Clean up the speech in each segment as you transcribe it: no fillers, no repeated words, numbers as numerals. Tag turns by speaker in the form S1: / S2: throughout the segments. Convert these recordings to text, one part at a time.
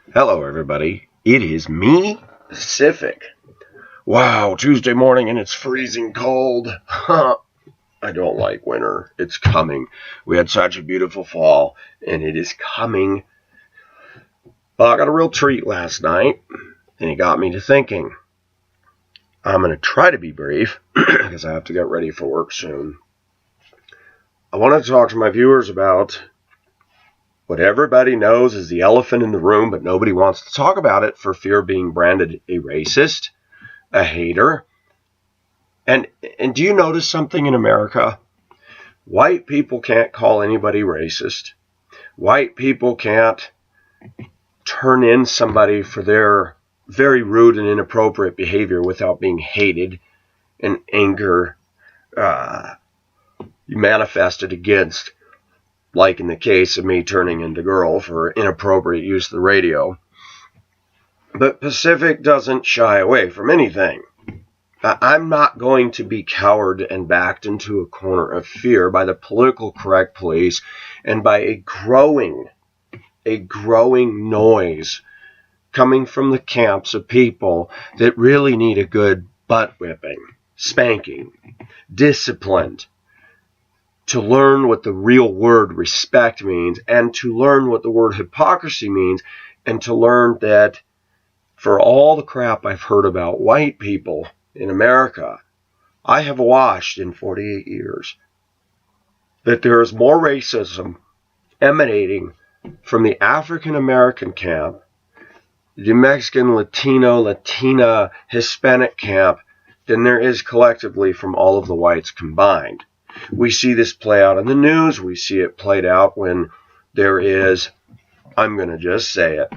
S1: Hello, everybody. It is me, Pacific. Wow, Tuesday morning and it's freezing cold. I don't like winter. It's coming. We had such a beautiful fall, and it is coming. Well, I got a real treat last night, and it got me to thinking. I'm going to try to be brief because I have to get ready for work soon. I want to talk to my viewers about what everybody knows is the elephant in the room, but nobody wants to talk about it for fear of being branded a racist, a hater. And do you notice something in America? White people can't call anybody racist. White people can't turn in somebody for their very rude and inappropriate behavior without being hated and anger manifested against, like in the case of me turning into girl for inappropriate use of the radio. But Pacific doesn't shy away from anything. I'm not going to be cowered and backed into a corner of fear by the political correct police and by a growing noise coming from the camps of people that really need a good butt whipping, spanking, disciplined, to learn what the real word respect means, and to learn what the word hypocrisy means, and to learn that for all the crap I've heard about white people in America, I have watched in 48 years that there is more racism emanating from the African American camp, the Mexican, Latino, Latina, Hispanic camp than there is collectively from all of the whites combined. We see this play out in the news. We see it played out when there is, I'm going to just say it,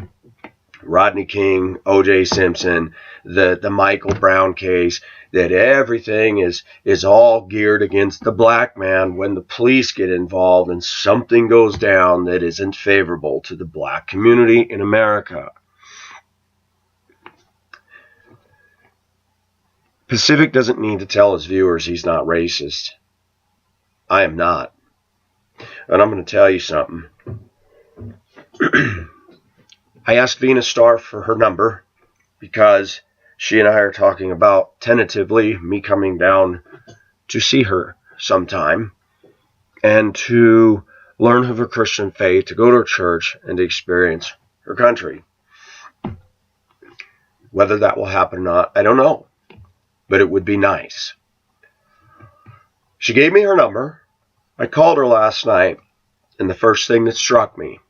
S1: Rodney King, O.J. Simpson, the Michael Brown case, that everything is all geared against the black man when the police get involved and something goes down that isn't favorable to the black community in America. Pacific doesn't need to tell his viewers he's not racist. I am not. And I'm going to tell you something. I asked Venus Star for her number because she and I are talking about tentatively me coming down to see her sometime and to learn of her Christian faith, to go to her church, and to experience her country. Whether that will happen or not, I don't know. But it would be nice. She gave me her number. I called her last night, and the first thing that struck me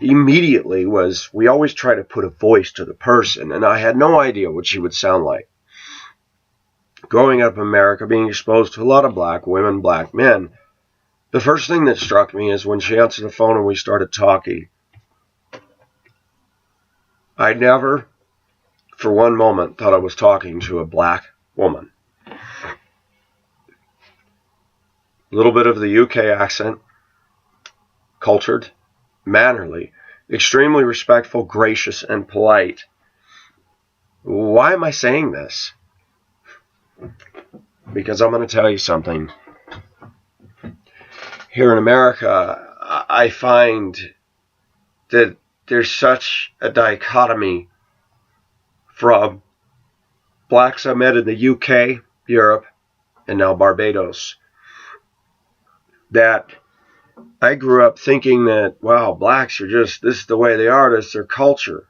S1: immediately was we always try to put a voice to the person, and I had no idea what she would sound like. Growing up in America, being exposed to a lot of black women, black men, the first thing that struck me is when she answered the phone and we started talking. I never, for one moment, thought I was talking to a black woman. A little bit of the UK accent, cultured, mannerly, extremely respectful, gracious, and polite. Why am I saying this? Because I'm going to tell you something. Here in America, I find that there's such a dichotomy from blacks I met in the UK, Europe, and now Barbados, that I grew up thinking that, wow, blacks are just, this is the way they are, this is their culture.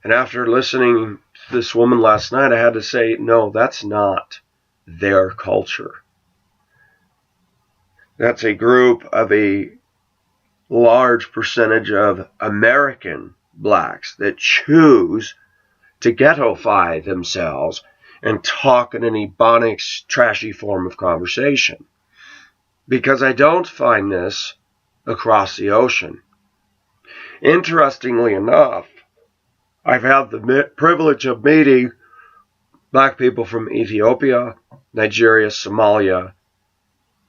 S1: And after listening to this woman last night, I had to say, no, that's not their culture. That's a group of a large percentage of American blacks that choose to ghettoify themselves and talk in an ebonics, trashy form of conversation. Because I don't find this across the ocean. Interestingly enough, I've had the privilege of meeting black people from Ethiopia, Nigeria, Somalia,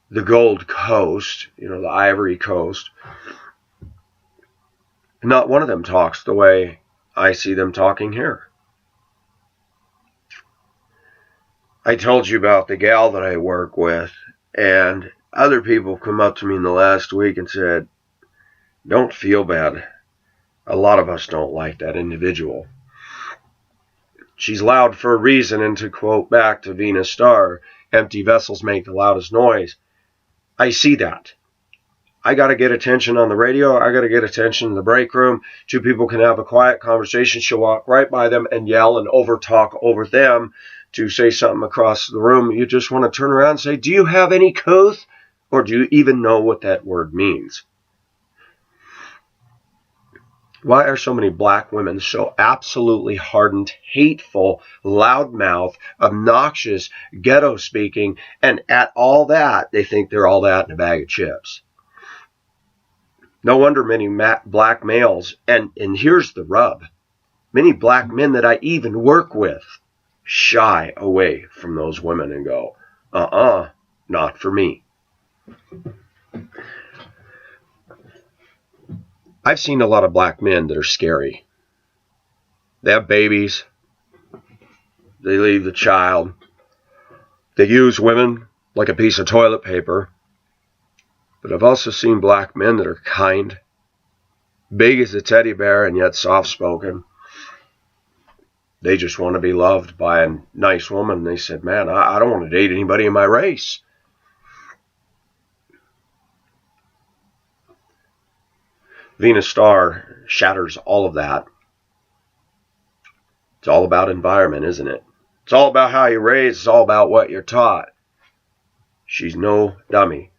S1: the Gold Coast, the Ivory Coast. Not one of them talks the way I see them talking here. I told you about the gal that I work with, and other people come up to me in the last week and said, Don't feel bad. A lot of us don't like that individual. She's loud for a reason, and to quote back to Venus Star, empty vessels make the loudest noise. I see that. I got to get attention on the radio. I got to get attention in the break room. Two people can have a quiet conversation. She'll walk right by them and yell and over-talk over them to say something across the room. You just want to turn around and say, do you have any couth? Or do you even know what that word means? Why are so many black women so absolutely hardened, hateful, loudmouth, obnoxious, ghetto speaking, and at all that, they think they're all that in a bag of chips? No wonder many black males, and here's the rub, many black men that I even work with shy away from those women and go, not for me. I've seen a lot of black men that are scary. They have babies. They leave the child. They use women like a piece of toilet paper. But I've also seen black men that are kind, big as a teddy bear, and yet soft-spoken. They just want to be loved by a nice woman. They said, man, I don't want to date anybody in my race. Venus Star shatters all of that. It's all about environment, isn't it? It's all about how you're raised. It's all about what you're taught. She's no dummy.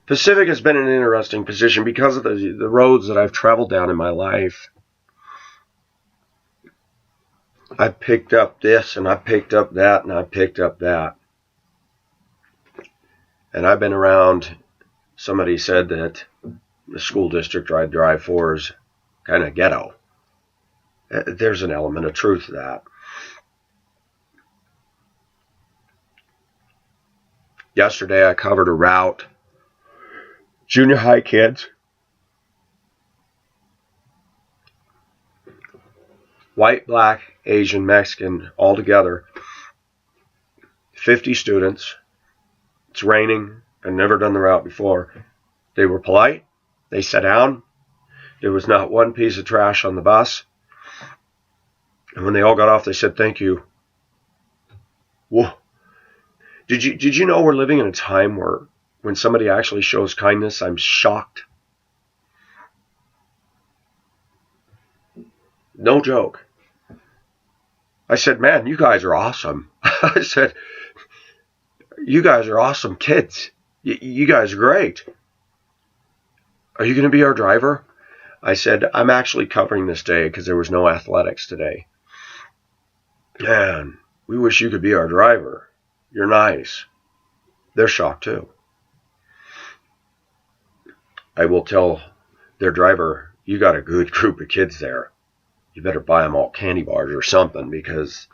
S1: Pacific has been an interesting position because of the roads that I've traveled down in my life. I've picked up this, and I picked up that, and I picked up that. And I've been around. Somebody said that the school district I drive for is kind of ghetto. There's an element of truth to that. Yesterday I covered a route. Junior high kids. White, black, Asian, Mexican, all together. 50 students. It's raining. I've never done the route before. They were polite. They sat down. There was not one piece of trash on the bus. And when they all got off, they said, thank you. Whoa. Did you know we're living in a time where when somebody actually shows kindness, I'm shocked? No joke. I said, man, you guys are awesome. I said, you guys are awesome kids. You guys are great. Are you going to be our driver? I said, I'm actually covering this day because there was no athletics today. Man, we wish you could be our driver. You're nice. They're shocked too. I will tell their driver, you got a good group of kids there. You better buy them all candy bars or something because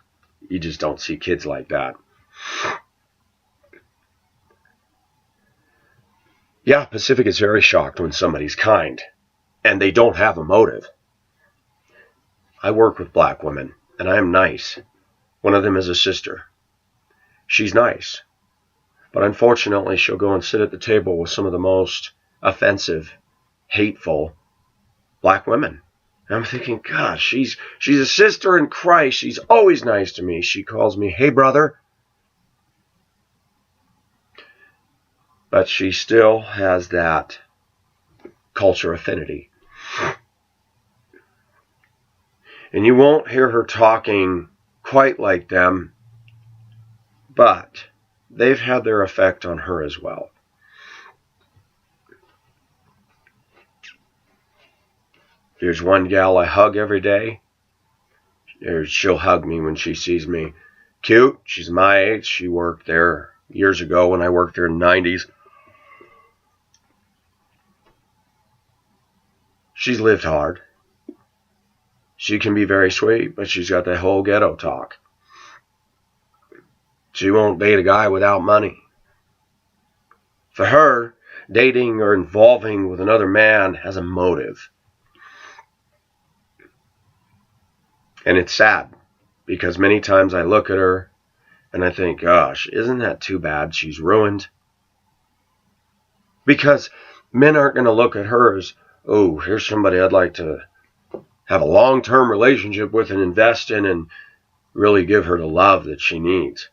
S1: you just don't see kids like that. Yeah, Pacific is very shocked when somebody's kind, and they don't have a motive. I work with black women, and I am nice. One of them is a sister. She's nice, but unfortunately she'll go and sit at the table with some of the most offensive, hateful black women. And I'm thinking, gosh, she's a sister in Christ. She's always nice to me. She calls me, hey, brother. But she still has that culture affinity. And you won't hear her talking quite like them, but they've had their effect on her as well. There's one gal I hug every day. She'll hug me when she sees me. Cute. She's my age. She worked there years ago when I worked there in the 90s. She's lived hard. She can be very sweet, but she's got that whole ghetto talk. She won't date a guy without money. For her, dating or involving with another man has a motive. And it's sad, because many times I look at her and I think, gosh, isn't that too bad? She's ruined. Because men aren't going to look at her as, oh, here's somebody I'd like to have a long-term relationship with and invest in and really give her the love that she needs.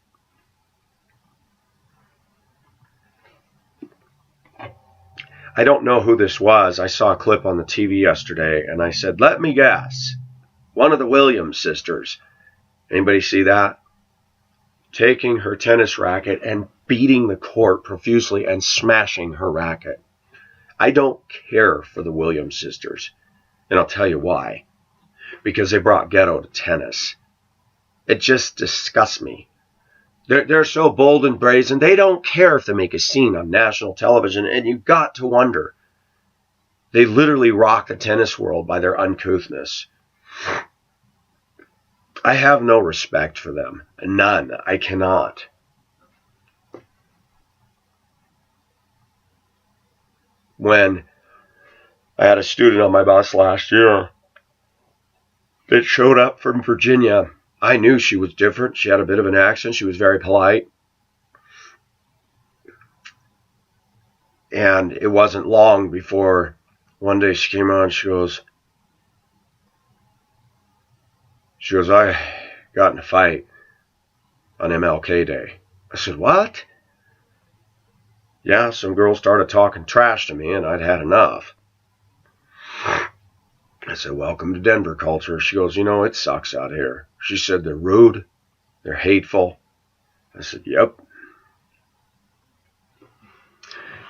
S1: I don't know who this was. I saw a clip on the TV yesterday, and I said, let me guess. One of the Williams sisters. Anybody see that? Taking her tennis racket and beating the court profusely and smashing her racket. I don't care for the Williams sisters, and I'll tell you why. Because they brought Ghetto to tennis. It just disgusts me. They're so bold and brazen, they don't care if they make a scene on national television, and you've got to wonder. They literally rock the tennis world by their uncouthness. I have no respect for them. None. I cannot. When I had a student on my bus last year that showed up from Virginia, I knew she was different. She had a bit of an accent. She was very polite. And it wasn't long before one day she came on. She goes, I got in a fight on MLK Day. I said, what? Yeah, some girl started talking trash to me, and I'd had enough. I said, welcome to Denver culture. She goes, it sucks out here. She said, they're rude. They're hateful. I said, yep.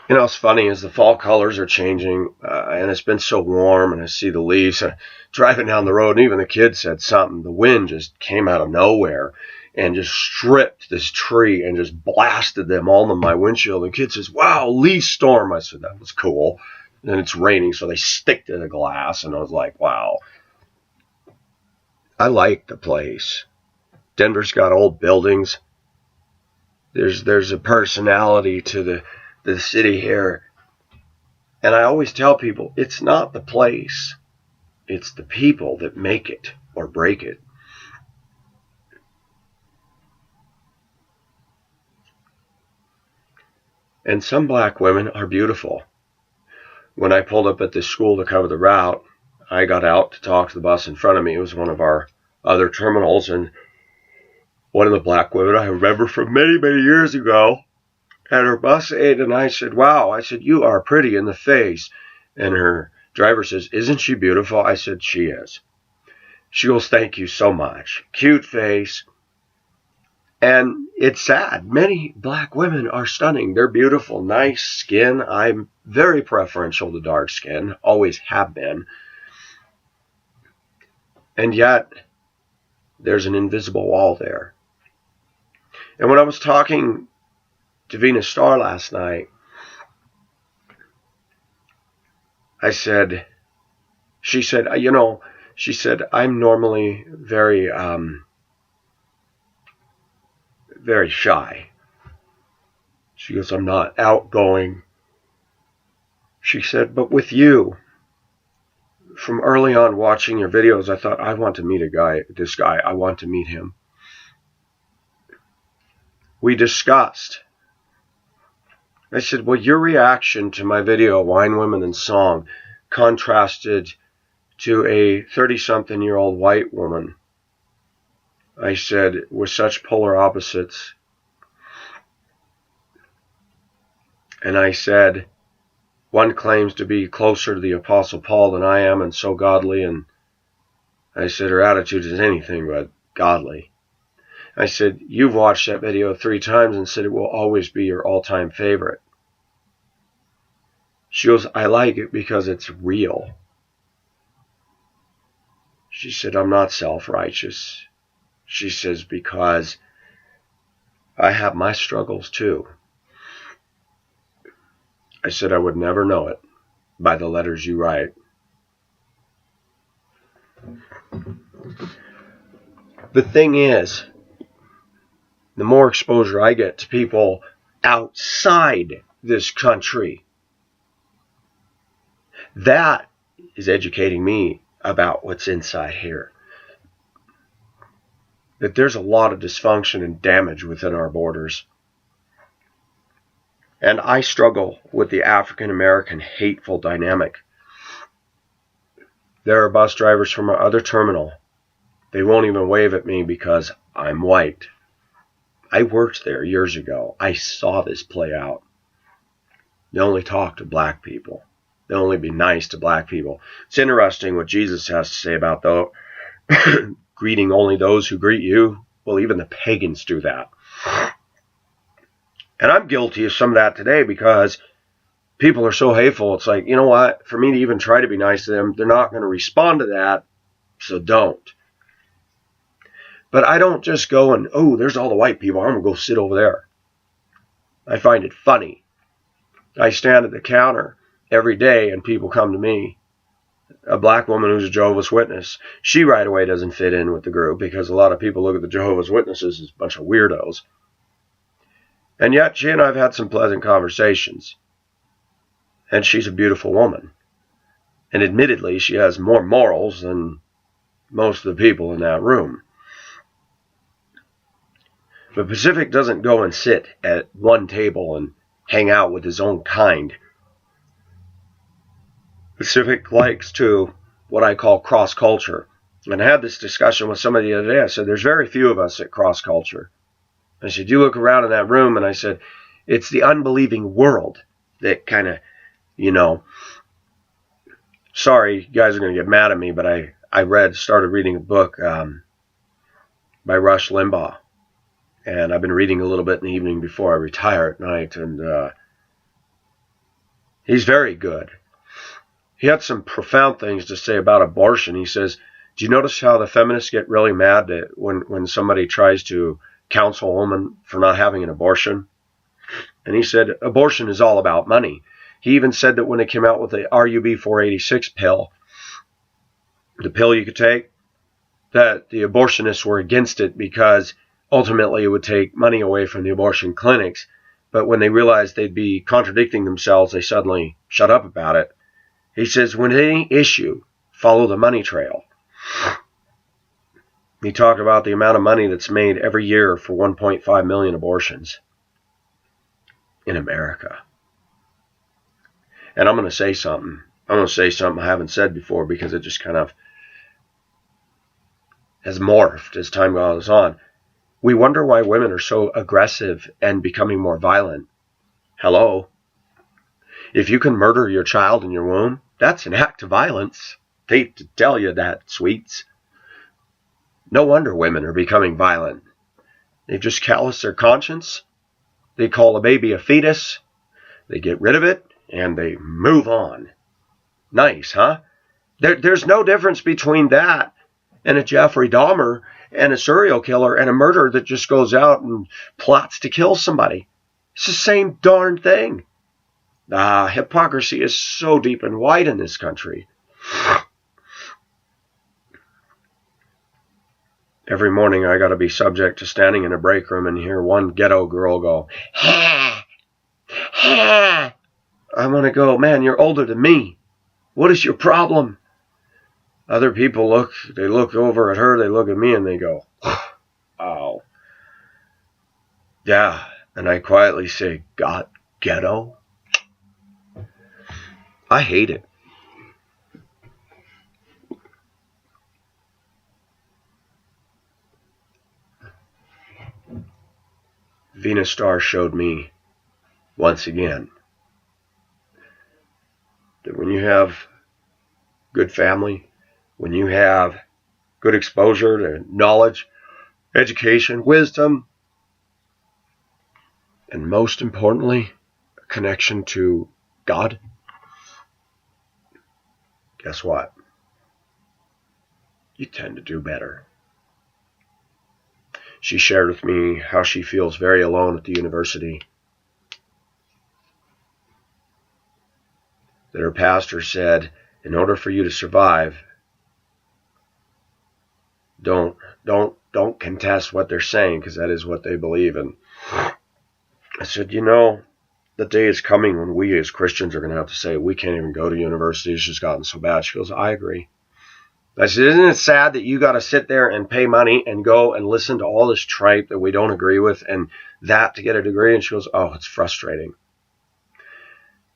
S1: What's funny is the fall colors are changing, and it's been so warm, and I see the leaves. Driving down the road, and even the kids said something. The wind just came out of nowhere and just stripped this tree and just blasted them all in my windshield. And the kid says, wow, leaf storm. I said, that was cool. And it's raining, so they stick to the glass. And I was like, wow. I like the place. Denver's got old buildings. There's a personality to the city here. And I always tell people, it's not the place. It's the people that make it or break it. And some black women are beautiful. When I pulled up at this school to cover the route, I got out to talk to the bus in front of me. It was one of our other terminals, and one of the black women I remember from many, many years ago had her bus aide, and I said, wow. I said, you are pretty in the face. And her driver says, isn't she beautiful? I said, she is. She goes, thank you so much. Cute face. And it's sad. Many black women are stunning. They're beautiful, nice skin. I'm very preferential to dark skin. Always have been. And yet, there's an invisible wall there. And when I was talking to Venus Star last night, she said, I'm normally very shy. She goes, I'm not outgoing. She said, but with you, from early on watching your videos, I thought, I want to meet this guy. I want to meet him. We discussed. I said, well, your reaction to my video, Wine, Women, and Song, contrasted to a 30-something-year-old white woman. I said, we're such polar opposites. And I said, one claims to be closer to the Apostle Paul than I am and so godly. And I said, her attitude is anything but godly. I said, you've watched that video 3 times and said it will always be your all-time favorite. She goes, I like it because it's real. She said, I'm not self-righteous. She says, because I have my struggles too. I said, I would never know it by the letters you write. The thing is, the more exposure I get to people outside this country, that is educating me about what's inside here. That there's a lot of dysfunction and damage within our borders. And I struggle with the African-American hateful dynamic. There are bus drivers from our other terminal. They won't even wave at me because I'm white. I worked there years ago. I saw this play out. They only talk to black people. They only be nice to black people. It's interesting what Jesus has to say about though greeting only those who greet you. Well, even the pagans do that. And I'm guilty of some of that today because people are so hateful. It's like, you know what? For me to even try to be nice to them, they're not going to respond to that, so don't. But I don't just go and, oh, there's all the white people. I'm going to go sit over there. I find it funny. I stand at the counter every day and people come to me. A black woman who's a Jehovah's Witness, she right away doesn't fit in with the group because a lot of people look at the Jehovah's Witnesses as a bunch of weirdos. And yet she and I have had some pleasant conversations. And she's a beautiful woman. And admittedly, she has more morals than most of the people in that room. But Pacific doesn't go and sit at one table and hang out with his own kind. Pacific likes to, what I call cross-culture. And I had this discussion with somebody the other day. I said, there's very few of us at cross-culture. I said, you look around in that room, and I said, it's the unbelieving world that kind of, sorry, you guys are going to get mad at me, but I started reading a book by Rush Limbaugh. And I've been reading a little bit in the evening before I retire at night, and he's very good. He had some profound things to say about abortion. He says, do you notice how the feminists get really mad that when somebody tries to counsel a woman for not having an abortion? And he said, abortion is all about money. He even said that when they came out with the RUB 486 pill, the pill you could take, that the abortionists were against it because ultimately it would take money away from the abortion clinics. But when they realized they'd be contradicting themselves, they suddenly shut up about it. He says, when any issue, follow the money trail. He talked about the amount of money that's made every year for 1.5 million abortions in America. And I'm going to say something. I'm going to say something I haven't said before because it just kind of has morphed as time goes on. We wonder why women are so aggressive and becoming more violent. Hello? If you can murder your child in your womb, that's an act of violence. Hate to tell you that, sweets. No wonder women are becoming violent. They've just calloused their conscience. They call a baby a fetus. They get rid of it, and they move on. Nice, huh? There's no difference between that and a Jeffrey Dahmer and a serial killer and a murderer that just goes out and plots to kill somebody. It's the same darn thing. Hypocrisy is so deep and wide in this country. Every morning I got to be subject to standing in a break room and hear one ghetto girl go, ha, ha. I want to go, man, you're older than me. What is your problem? Other people they look over at her, they look at me, and they go, oh. Yeah, and I quietly say, God, ghetto? I hate it. Venus Star showed me once again that when you have good family, when you have good exposure to knowledge, education, wisdom, and most importantly, a connection to God, guess what? You tend to do better. She shared with me how she feels very alone at the university. That her pastor said, in order for you to survive, don't contest what they're saying, because that is what they believe in. I said, the day is coming when we as Christians are going to have to say, we can't even go to university. It's just gotten so bad. She goes, I agree. I said, isn't it sad that you got to sit there and pay money and go and listen to all this tripe that we don't agree with and that to get a degree? And she goes, oh, it's frustrating.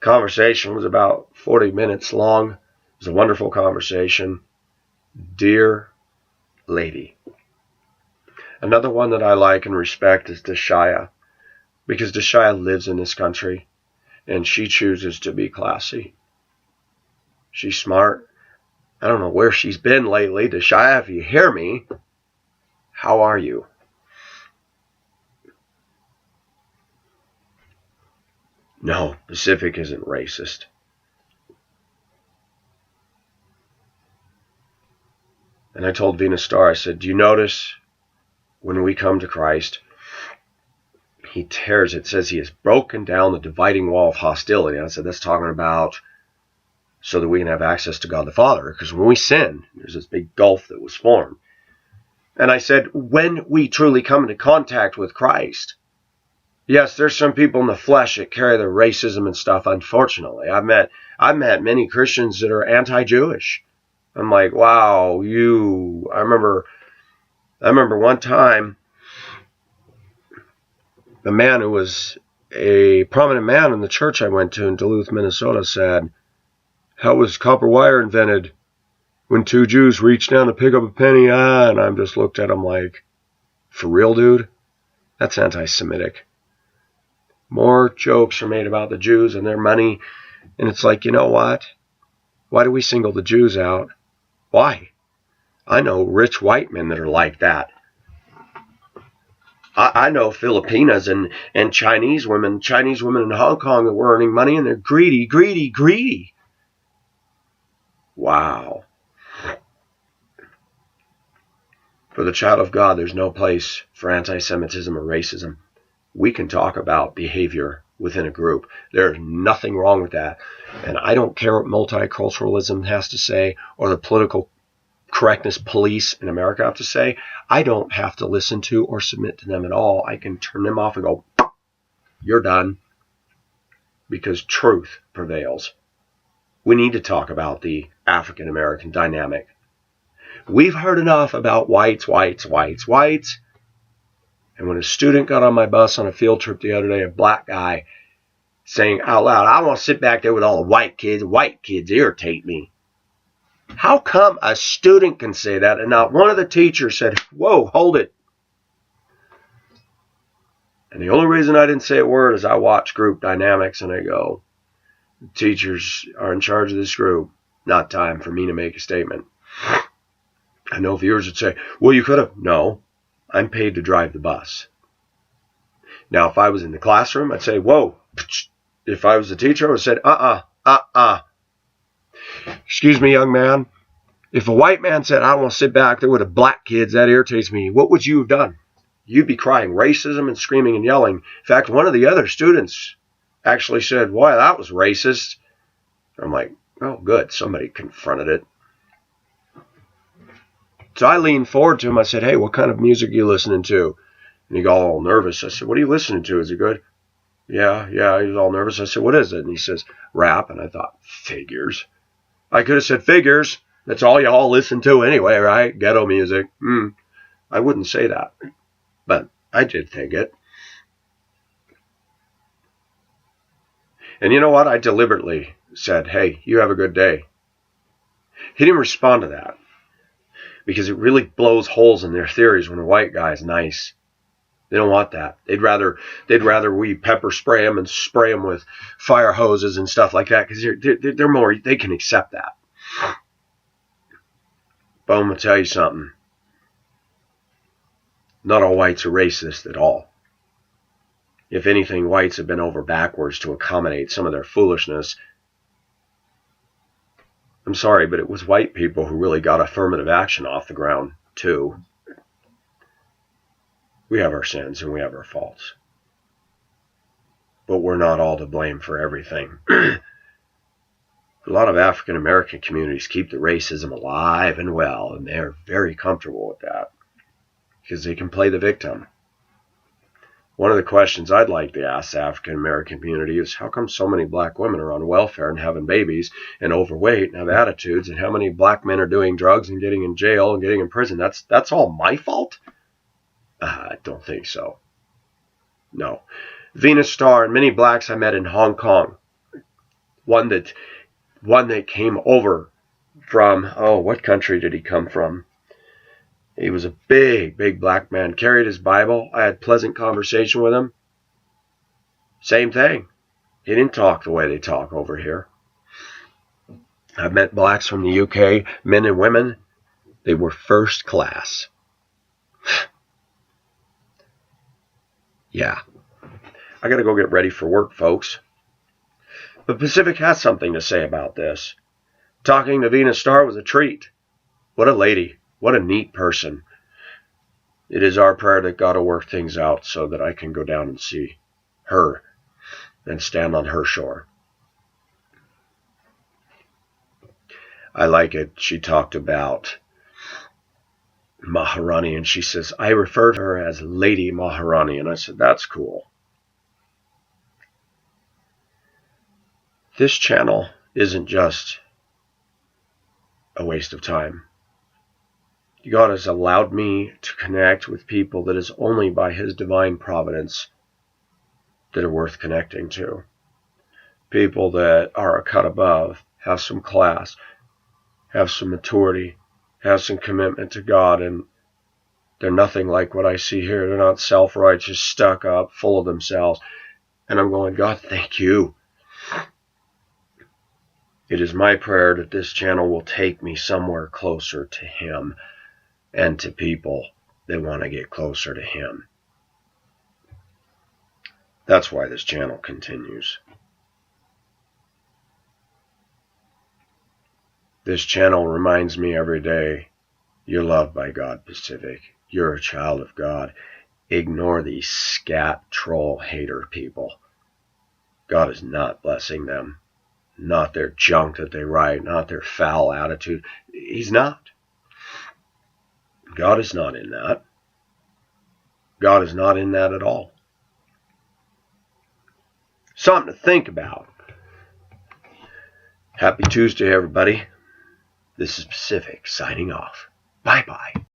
S1: Conversation was about 40 minutes long. It was a wonderful conversation. Dear lady. Another one that I like and respect is Deshaya, because Deshaya lives in this country and she chooses to be classy. She's smart. I don't know where she's been lately. Deshaya, if you hear me, how are you? No, Pacific isn't racist. And I told Venus Star, I said, do you notice when we come to Christ, he tears, it says he has broken down the dividing wall of hostility. And I said, that's talking about so that we can have access to God the Father. Because when we sin, there's this big gulf that was formed. And I said, when we truly come into contact with Christ, yes, there's some people in the flesh that carry the racism and stuff, unfortunately. I've met many Christians that are anti-Jewish. I'm like, wow, I remember one time a man who was a prominent man in the church I went to in Duluth, Minnesota said, how was copper wire invented? When two Jews reached down to pick up a penny, and I just looked at him like, for real, dude? That's anti-Semitic. More jokes are made about the Jews and their money, and it's like, you know what? Why do we single the Jews out? Why? I know rich white men that are like that. I know Filipinas and Chinese women in Hong Kong that were earning money, and they're greedy, greedy, greedy. Wow. For the child of God, there's no place for anti-Semitism or racism. We can talk about behavior within a group. There's nothing wrong with that. And I don't care what multiculturalism has to say or the political correctness police in America have to say. I don't have to listen to or submit to them at all. I can turn them off and go, you're done. Because truth prevails. We need to talk about the African American dynamic. We've heard enough about whites. And when a student got on my bus on a field trip the other day, a black guy saying out loud, I want to sit back there with all the white kids. White kids irritate me. How come a student can say that and not one of the teachers said, whoa, hold it. And the only reason I didn't say a word is I watch group dynamics and I go, teachers are in charge of this group. Not time for me to make a statement. I know viewers would say, well, you could have. No, I'm paid to drive the bus. Now, if I was in the classroom, I'd say, whoa. If I was the teacher, I would have said, Excuse me, young man. If a white man said, I want to sit back there with the black kids, that irritates me, what would you have done? You'd be crying racism and screaming and yelling. In fact, one of the other students actually said, boy, that was racist. I'm like, oh, good. Somebody confronted it. So I leaned forward to him. I said, hey, what kind of music are you listening to? And he got all nervous. I said, what are you listening to? Is it good? Yeah. He was all nervous. I said, what is it? And he says, rap. And I thought, figures. I could have said figures. That's all y'all listen to anyway, right? Ghetto music. I wouldn't say that. But I did think it. And you know what? I deliberately said, hey, you have a good day. He didn't respond to that. Because it really blows holes in their theories when a white guy is nice. They don't want that. They'd rather we pepper spray them and spray them with fire hoses and stuff like that because they're more, they can accept that. But I'm gonna tell you something. Not all whites are racist at all. If anything, whites have been over backwards to accommodate some of their foolishness. I'm sorry, but it was white people who really got affirmative action off the ground, too. We have our sins and we have our faults. But we're not all to blame for everything. A lot of African American communities keep the racism alive and well, and they're very comfortable with that because they can play the victim. One of the questions I'd like to ask the African American community is how come so many black women are on welfare and having babies and overweight and have attitudes, and how many black men are doing drugs and getting in jail and getting in prison? That's all my fault? I don't think so. No. Venus Star and many blacks I met in Hong Kong One that came over from, what country did he come from? He was a big, big black man, carried his Bible. I had pleasant conversation with him. Same thing. He didn't talk the way they talk over here. I've met blacks from the UK, men and women. They were first class. Yeah. I got to go get ready for work, folks. But Pacific has something to say about this. Talking to Venus Star was a treat. What a lady. What a neat person. It is our prayer that God will work things out so that I can go down and see her and stand on her shore. I like it. She talked about Maharani, and she says, I refer to her as Lady Maharani. And I said, that's cool. This channel isn't just a waste of time. God has allowed me to connect with people that is only by His divine providence that are worth connecting to. People that are a cut above, have some class, have some maturity, have some commitment to God, and they're nothing like what I see here. They're not self-righteous, stuck up, full of themselves. And I'm going, God, thank you. It is my prayer that this channel will take me somewhere closer to Him and to people that want to get closer to Him. That's why this channel continues. This channel reminds me every day, you're loved by God, Pacific. You're a child of God. Ignore these scat, troll, hater people. God is not blessing them. Not their junk that they write, not their foul attitude. He's not. God is not in that. God is not in that at all. Something to think about. Happy Tuesday, everybody. This is Pacific signing off. Bye-bye.